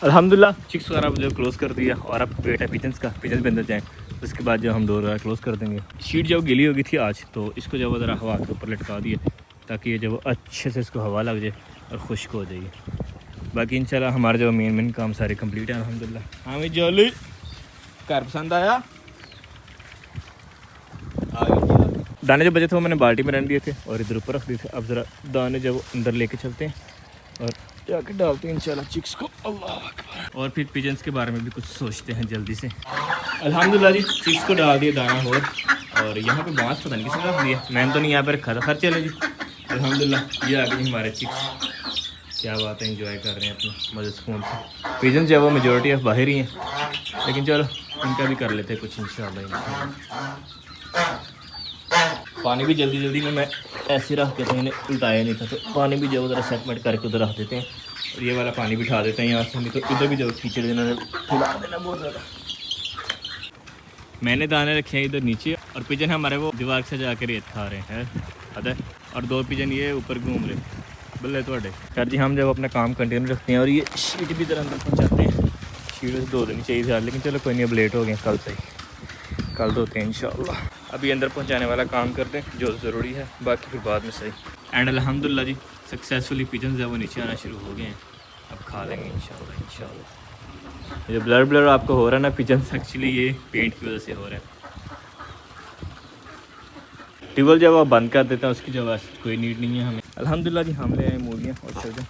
अल्हम्दुलिल्लाह चिक्स वगैरह जो क्लोज़ कर दिया और अब वेट है पिजन्स का, पिजन के अंदर जाएँ उसके बाद जो हम डोर वगैरह क्लोज़ कर देंगे। शीट जो गिली हो गई थी आज, तो इसको जब ज़रा हवा के ऊपर लटका दिए ताकि ये जब अच्छे से इसको हवा लग जाए और खुश्क हो जाएगी। बाकी इंशाल्लाह हमारे जो मेन काम सारे कंप्लीट हैं अल्हम्दुलिल्लाह। हाँ भाई जोली घर पसंद आया? दाने जो बचे थे वो मैंने बाल्टी में रख दिए थे और इधर ऊपर रख दिए थे। अब ज़रा दाने जब अंदर लेके चलते हैं और जाके डालते हैं इंशाल्लाह चिक्स को। अल्लाह अकबर। और फिर पिजन्स के बारे में भी कुछ सोचते हैं जल्दी से। अल्हम्दुलिल्लाह जी चिक्स को डाल दिए दाना और यहाँ पे बांस पता नहीं किसने रख दिया, मैंने तो नहीं यहाँ पर रखा था। खैर चले जी अल्हम्दुलिल्लाह ये आ गए हमारे चिक्स। क्या बात है, इंजॉय कर रहे हैं अपने मज़े सुकून से। पिजन्स जो है वो मेजोरिटी ऑफ बाहर ही हैं, लेकिन चलो इनका भी कर लेते हैं कुछ इंशाल्लाह। पानी भी जल्दी में मैं ऐसे रख के तो इन्हें उल्टाया नहीं था, तो पानी भी जो ज़रा सेटमेंट करके उधर रख देते हैं और ये वाला पानी भी उठा देते हैं यहाँ से, नहीं तो इधर भी जो कीचड़ इन्होंने फैला देना बहुत ज़्यादा। मैंने दाने रखे हैं इधर नीचे और पिजन हमारे वो दीवार से जाकर रेत खा रहे हैं अदर, और 2 पिजन ये ऊपर घूम रहे बल्ले थोड़े। खैर जी हम जब अपना काम कंटिन्यू रखते हैं और ये शीट भी इधर अंदर पहुँचाते हैं। शीट से 2 दिन चाहिए था, लेकिन चलो कोई नहीं, अब लेट हो गए, कल से ही कल धोते हैं इंशाल्लाह। अभी अंदर पहुंचाने वाला काम करते हैं जो ज़रूरी है, बाकी फिर बाद में सही। एंड अल्हम्दुलिल्लाह जी सक्सेसफुली पिजन जो वो नीचे आना शुरू हो गए हैं, अब खा लेंगे इंशाल्लाह। ये ब्लर आपको हो रहा है ना पिजन, एक्चुअली ये पेंट की वजह से हो रहा है। ट्यूबवेल जब आप बंद कर देते हैं उसकी जो कोई नीड नहीं है हमें। अल्हम्दुलिल्लाह जी हम ले आए मूलियाँ और शलजम,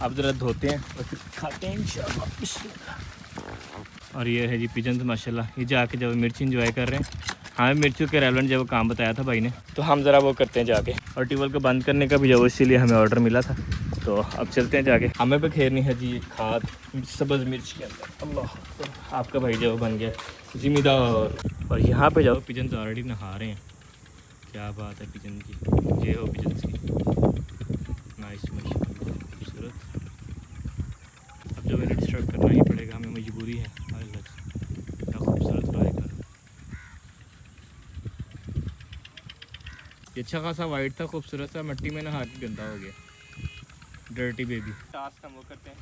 अब ज़रा धोते हैं और फिर खाते हैं इंशाल्लाह। बिस्मिल्लाह। और ये है जी पिजन माशाल्लाह, ये जाके जब मिर्च इंजॉय कर रहे हैं। हाँ मिर्चों के रेलेवेंट जब काम बताया था भाई ने, तो हम ज़रा वो करते हैं जाके। और ट्यूबवेल को बंद करने का भी जब इसीलिए हमें ऑर्डर मिला था, तो अब चलते हैं जाके। हमें पे खेरनी है जी खाद सब्ज़ मिर्च के अंदर। अल्लाह तो आपका भाई जब बन गया ज़िम्मेदार। और यहाँ पे जाओ पिजन ऑलरेडी नहा रहे हैं। क्या बात है पिजन की, ये हो पिजन की नाइस खूबसूरत। अब जब मैंने डिस्टर्ब करना ही पड़ेगा, हमें मजबूरी है। क्या खूबसूरत फ्राई कर, ये अच्छा खासा वाइट था, खूबसूरत सा, मिट्टी में नहा के गंदा हो गया। Dirty baby. टास्क हम वो करते हैं।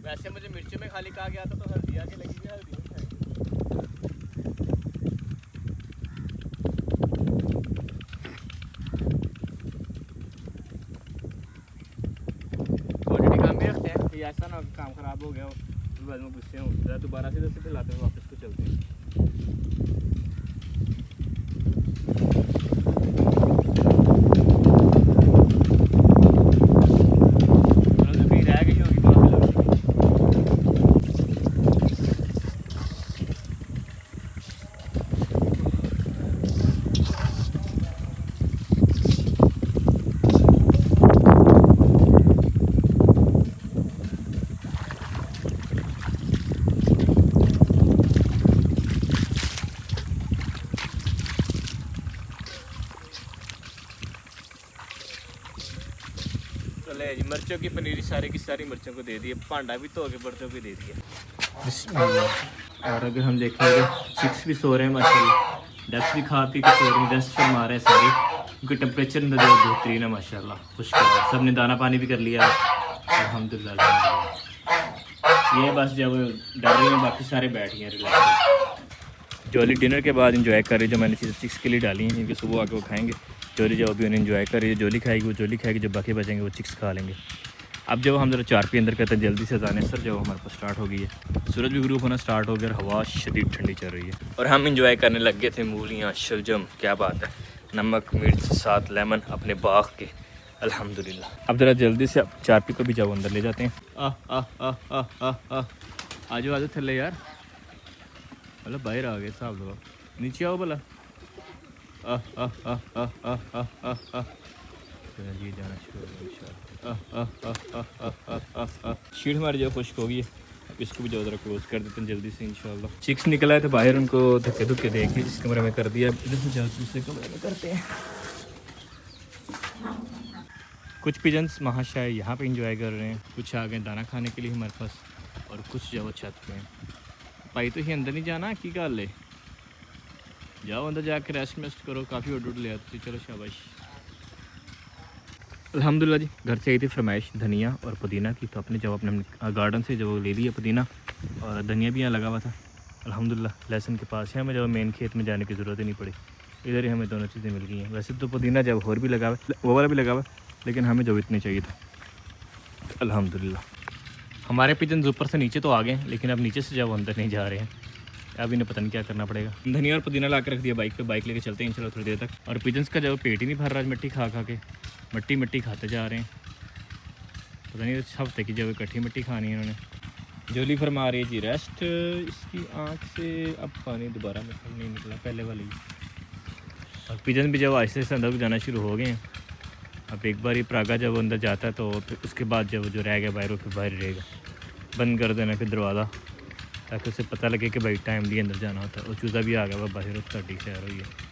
वैसे मुझे मिर्ची में खाली कहा गया था, तो हल्दी आके लगी हुई, हल्दी क्वालिटी काम भी रखते हैं कि ऐसा ना काम ख़राब हो गया हो तो बाद में गुस्से हो, दोबारा से लाते हैं वापस को चलते हैं। चले जी मिर्चों की पनीरी सारी की सारी मिर्चों को दे दिए, भांडा भी धो के बर्तनों को दे दिया। और अगर हम देखेंगे चिक्स भी सो रहे हैं माशाल्लाह, डक्स भी खा पी के सो रहे हैं, रेस्ट फरमा रहे हैं सारी, क्योंकि टेम्परेचर अंदर जो बेहतरीन है माशाल्लाह, खुशखबर। सब ने दाना पानी भी कर लिया अल्हम्दुलिल्लाह। ये बस जब डर रही हैं बाकी सारे बैठ गए रिलैक्स। जोली डिनर के बाद इंजॉय कर रही, जो मैंने चीज़ें चिक्स के लिए डाली हैं, इनके सुबह आके वो खाएंगे। जोली जो अभी उन्हें इंजॉय कर रही है, जोली खाएगी, वो जोली खाएगी, जो बाकी बचेंगे वो चिक्स खा लेंगे। अब जब हम ज़रा चारपी अंदर करते हैं जल्दी से जाने सर, जो हमारे पास स्टार्ट हो गई है, सूरज भी ग्रूप होना स्टार्ट हो गया और हवा शदीद ठंडी चल रही है और हम इंजॉय करने लग गए थे मूलियाँ शलजम। क्या बात है, नमक मिर्च साथ लेमन अपने बाग के अल्हम्दुलिल्लाह। अब ज़रा जल्दी से चारपी को भी जाओ अंदर ले जाते हैं। आ जाओ थल्ले यार, मतलब बाहर आ गए साहब लोग, नीचे आओ भला। जी जाना शीट हमारी जो खुश्क होगी, अब इसको भी जो ज़रा क्लोज कर देते हैं जल्दी से इंशाल्लाह। चिक्स निकला है तो बाहर उनको धक्के धुक्के दे के इस कमरे में कर दिया, इधर से जाओ दूसरे कमरे में करते हैं। कुछ पिजन्स महाशय यहाँ पे इंजॉय कर रहे हैं, कुछ आ गए दाना खाने के लिए हमारे पास, और कुछ जो छत पे हैं। भाई तो ही अंदर नहीं जाना की गल ले, जाओ अंदर जाके रेस्ट वेस्ट करो, काफ़ी उड़ ले आती। चलो शाबाश। अल्हम्दुलिल्लाह जी, घर से आई थी फरमाइश धनिया और पुदीना की, तो अपने जब अपने गार्डन से जब ले लिया पुदीना, और धनिया भी यहाँ लगा हुआ था अल्हम्दुलिल्लाह लहसुन के पास है। हमें जब मेन खेत में जाने की ज़रूरत ही नहीं पड़ी, इधर ही हमें दोनों चीज़ें मिल गई हैं। वैसे तो पुदीना जब और भी लगा हुआ, वो वाला भी लगा हुआ, लेकिन हमें जो इतनी चाहिए था अल्हम्दुलिल्लाह। हमारे पिजन ऊपर से नीचे तो आ गए हैं, लेकिन अब नीचे से जब अंदर नहीं जा रहे हैं, अब इन्हें पता नहीं क्या करना पड़ेगा। धनिया और पुदीना ला के रख दिया बाइक पे, बाइक लेके चलते हैं इंशाल्लाह थोड़ी देर तक। और पिजन्स का जब पेट ही नहीं भर रहा, मिट्टी खा खा के मिट्टी खाते जा रहे हैं। पता नहीं इस हफ्ते की जब इकट्ठी मिट्टी खानी है उन्होंने। जोली फरमा रही है जी रेस्ट, इसकी आँख से अब पानी दोबारा नहीं निकला पहले वाली। और पिजन भी जब आहिस्ते से अंदर जाना शुरू हो गए हैं। अब एक बार ही परागा जब अंदर जाता है तो फिर उसके बाद जब जो रह गया बाहर, वो फिर बाहर रहेगा। बंद कर देना फिर दरवाज़ा, ताकि उसे पता लगे कि भाई टाइम लिए अंदर जाना होता है। और चूज़ा भी आ गया वह बाहर, साड़ी सैर हुई है।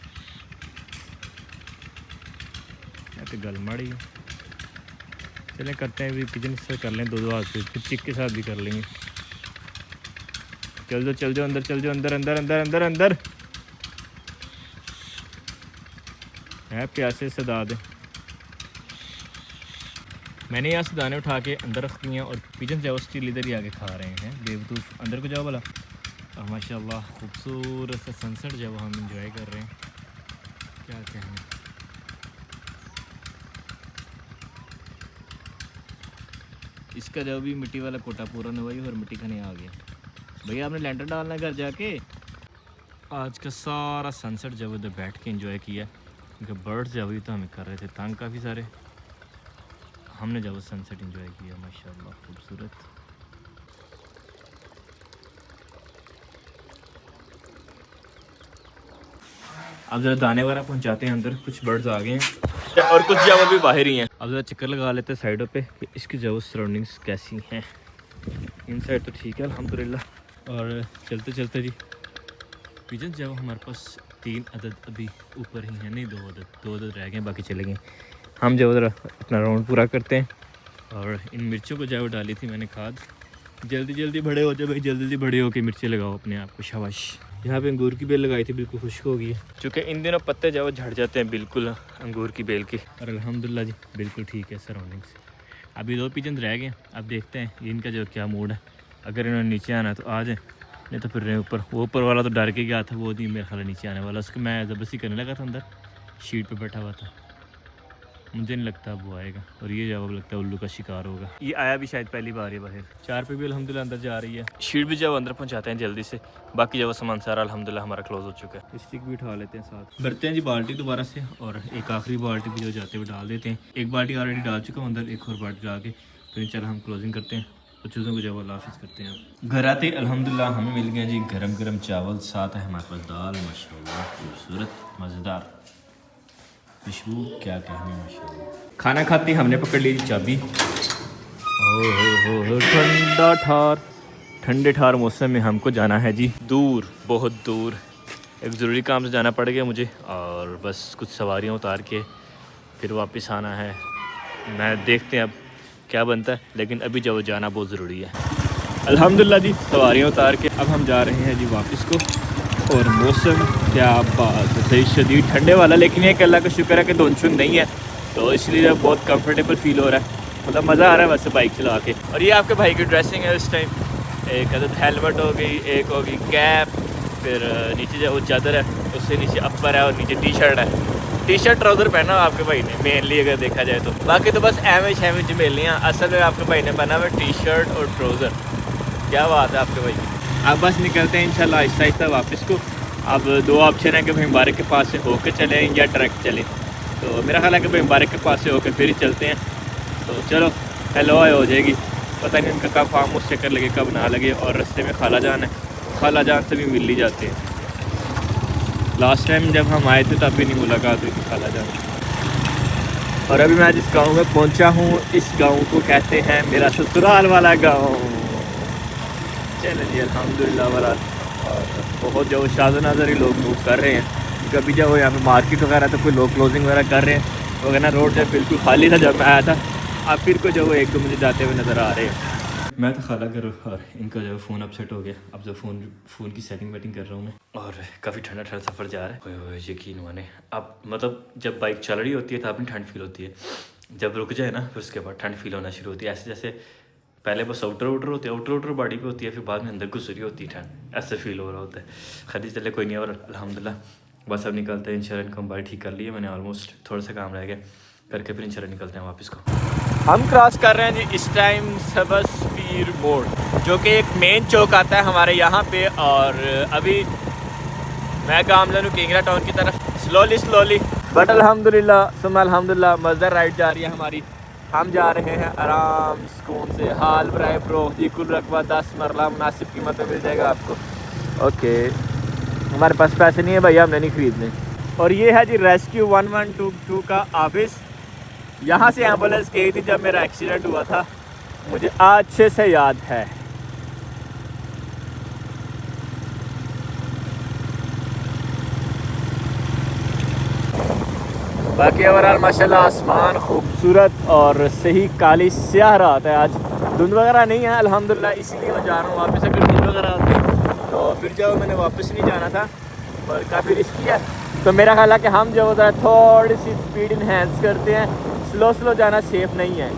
तो गल माड़ी है, चलें करते हैं भी पिजन से कर लें दो हाथ से, फिर चिक के साथ भी कर लेंगे। चल जाओ अंदर, चल जाओ अंदर अंदर अंदर अंदर अंदर है, प्यासे सदा दे। मैंने यहाँ से दाने उठा के अंदर रख दिए हैं, और पिजन जो स्टील इधर ही आके खा रहे हैं बेवकूफ़। अंदर को जाओ भला। और माशाल्लाह खूबसूरत सा सनसेट जब हम इंजॉय कर रहे हैं, क्या कहें। इसका जब भी मिट्टी वाला कोटा पूरा न हुआ और मिट्टी खाने आ गया। भैया आपने लैंटर डालना घर जाके। आज का सारा सनसेट जब उधर बैठ के एंजॉय किया, क्योंकि बर्ड्स जब भी तो हमें कर रहे थे तंग काफ़ी सारे। हमने जब सनसेट एंजॉय किया माशाल्लाह खूबसूरत। अब ज़रा दाने वगैरह पहुंचाते हैं अंदर, कुछ बर्ड्स आ गए हैं और कुछ जब अभी बाहर ही हैं। अब ज़रा चक्कर लगा लेते हैं साइडों पे कि इसकी जो सराउंडिंग्स कैसी हैं। इन साइड तो ठीक है अल्हम्दुलिल्लाह। और चलते चलते जी पिजन जब हमारे पास 3 अदद अभी ऊपर ही हैं, नहीं 2 अदद रह गए, बाकी चले गए। हम जब ज़रा अपना राउंड पूरा करते हैं। और इन मिर्चों को जब डाली थी मैंने खाद, जल्दी बड़े हो जाए भाई, जल्दी बड़े हो के मिर्चें लगाओ अपने आप को, शाबाश। यहाँ पे अंगूर की बेल लगाई थी, बिल्कुल खुश्क हो गई है, क्योंकि इन दिनों पत्ते जब झड़ जाते हैं बिल्कुल अंगूर की बेल के। और अल्हम्दुलिल्लाह जी बिल्कुल ठीक है सराउंडिंग्स। अभी 2 पिजन रह गए, अब देखते हैं इनका जो क्या मूड है। अगर इन्होंने नीचे आना तो आ जाए, नहीं तो फिर ऊपर। वो ऊपर वाला तो डर के गया था, वो नहीं मेरे ख्याल नीचे आने वाला। उसको मैं ज़बरदस्ती करने लगा था, अंदर शीट पर बैठा हुआ था। मुझे नहीं लगता अब वो आएगा, और ये जवाब लगता है उल्लू का शिकार होगा। ये आया भी शायद पहली बार है बाहर। 4 पे भी अल्हम्दुलिल्लाह अंदर जा रही है। शीट भी जब अंदर पहुंचाते हैं जल्दी से, बाकी जब सामान सारा अल्हम्दुलिल्लाह हमारा क्लोज हो चुका है। स्टिक भी उठा लेते हैं साथ, भरते हैं जी बाल्टी दोबारा से, और एक आखिरी बाल्टी भी जो जाते हुए डाल देते हैं। एक बाल्टी ऑलरेडी डाल चुका हूँ अंदर, एक और बाल्टी डाल के फिर इंशाल्लाह हम क्लोजिंग करते हैं और चीज़ों को जब हाफिज़ करते हैं। घर आते अल्हम्दुलिल्लाह हमें मिल गया जी गरम चावल, साथ है हमारे पास दाल माशाल्लाह खूबसूरत मज़ेदार, खुशबू क्या कहने माशाल्लाह। खाना खाते हमने पकड़ ली चाबी। हो ठंडे ठार मौसम में हमको जाना है जी दूर, बहुत दूर। एक ज़रूरी काम से जाना पड़ गया मुझे, और बस कुछ सवारियाँ उतार के फिर वापस आना है। मैं देखते हैं अब क्या बनता है, लेकिन अभी जब जाना बहुत ज़रूरी है। अल्हम्दुलिल्लाह जी सवारियाँ उतार के अब हम जा रहे हैं जी वापस को। और मौसम क्या बात है, सही शदीद ठंडे वाला, लेकिन एक अल्लाह का शुक्र है कि धुंध नहीं है, तो इसलिए बहुत कंफर्टेबल फील हो रहा है। मतलब मज़ा आ रहा है वैसे बाइक चला के। और ये आपके भाई की ड्रेसिंग है इस टाइम। एक अदद हेलमेट हो गई, एक होगी कैप, फिर नीचे जो चादर है उससे नीचे अपर है, और नीचे टी शर्ट है। टी शर्ट ट्राउज़र पहना आपके भाई ने मेनली अगर देखा जाए तो, बाकी तो बस एवरेज मिलनी है। असल में आपके भाई ने पहना हुआ टी शर्ट और ट्राउज़र। क्या बात है आपके भाई की। अब बस निकलते हैं इंशाल्लाह आहिस्ता आहिस्ता वापस को, अब दो ऑप्शन है कि भाई मुबारक के पास से होके चलें या डायरेक्ट चलें। तो मेरा ख्याल है कि भाई मुबारक के पास से होके फिर ही चलते हैं। तो चलो हेलो हो जाएगी, पता नहीं उनका कब फार्म हाउस चक्कर लगे कब ना लगे। और रास्ते में खाला जान है, खाला जान से भी मिल ही जाते हैं। लास्ट टाइम जब हम आए थे तब भी नहीं मुलाकात हुई थी खाला जान। और अभी मैं जिस गांव में पहुंचा हूं, इस गांव को कहते हैं मेरा ससुराल वाला गांव। चलिए जी अल्हम्दुलिल्लाह वाला। और बहुत जो शाज़ नज़र ही लोग मूव कर रहे हैं। कभी जब वो यहाँ पे मार्केट वगैरह तो कोई लोग क्लोजिंग वगैरह कर रहे हैं, तो कहना रोड जब बिल्कुल खाली था जब मैं आया था। अब फिर को जो वो एक दो मुझे जाते हुए नज़र आ रहे हैं। मैं तो खाला करूँ और इनका जो फ़ोन अपसेट हो गया। अब जो फ़ोन की सेटिंग वेटिंग कर रहा हूँ मैं। और काफ़ी ठंडा ठंडा सफ़र जा रहा है। ओए यकीन माने अब मतलब जब बाइक चल रही होती है तब भी ठंड फील होती है, जब रुक जाए ना फिर उसके बाद ठंड फील होना शुरू होती है। ऐसे जैसे पहले बस आउटर होती है, आउटर बॉडी पे होती है, फिर बाद में अंदर घुस रही होती है ठंड, ऐसे फील हो रहा होता है। खरीद चले कोई नहीं। और अल्हम्दुलिल्लाह बस अब निकलते हैं। इंश्योरेंस इनकम बाइक ठीक कर ली है मैंने, ऑलमोस्ट थोड़ा सा काम रह गया करके फिर इंश्योरेंस निकलते हैं वापस को। हम क्रॉस कर रहे हैं जी इस टाइम सबस पीर मोड़, जो कि एक मेन चौक आता है हमारे यहाँ पे। और अभी मैं गामला हूँ किंगरा टाउन की तरफ, स्लोली बट अल्हम्दुलिल्लाह सुम्मा अल्हम्दुलिल्लाह मज़ेदार राइड जा रही है हमारी। हम जा रहे हैं आराम सुकून से। हाल बराए प्रो जी कुल रकबा 10 मरला मुनासिब कीमत में मिल जाएगा आपको। ओके हमारे पास पैसे नहीं है भैया, हमने नहीं खरीदने। और ये है जी रेस्क्यू 1122 का ऑफिस। यहाँ से एम्बुलेंस गई थी जब मेरा एक्सीडेंट हुआ था, मुझे अच्छे से याद है। बाकी ओवरऑल माशाल्लाह आसमान खूबसूरत और सही काली स्याह रात है। आज धुंध वगैरह नहीं है अल्हम्दुलिल्लाह, इसलिए मैं जा रहा हूँ वापस। अगर धुंध वगैरह आती तो फिर जब मैंने वापस नहीं जाना था और काफ़ी रिस्की है। तो मेरा ख्याल है कि हम जो होता है थोड़ी सी स्पीड इन्हेंस करते हैं। स्लो जाना सेफ़ नहीं है।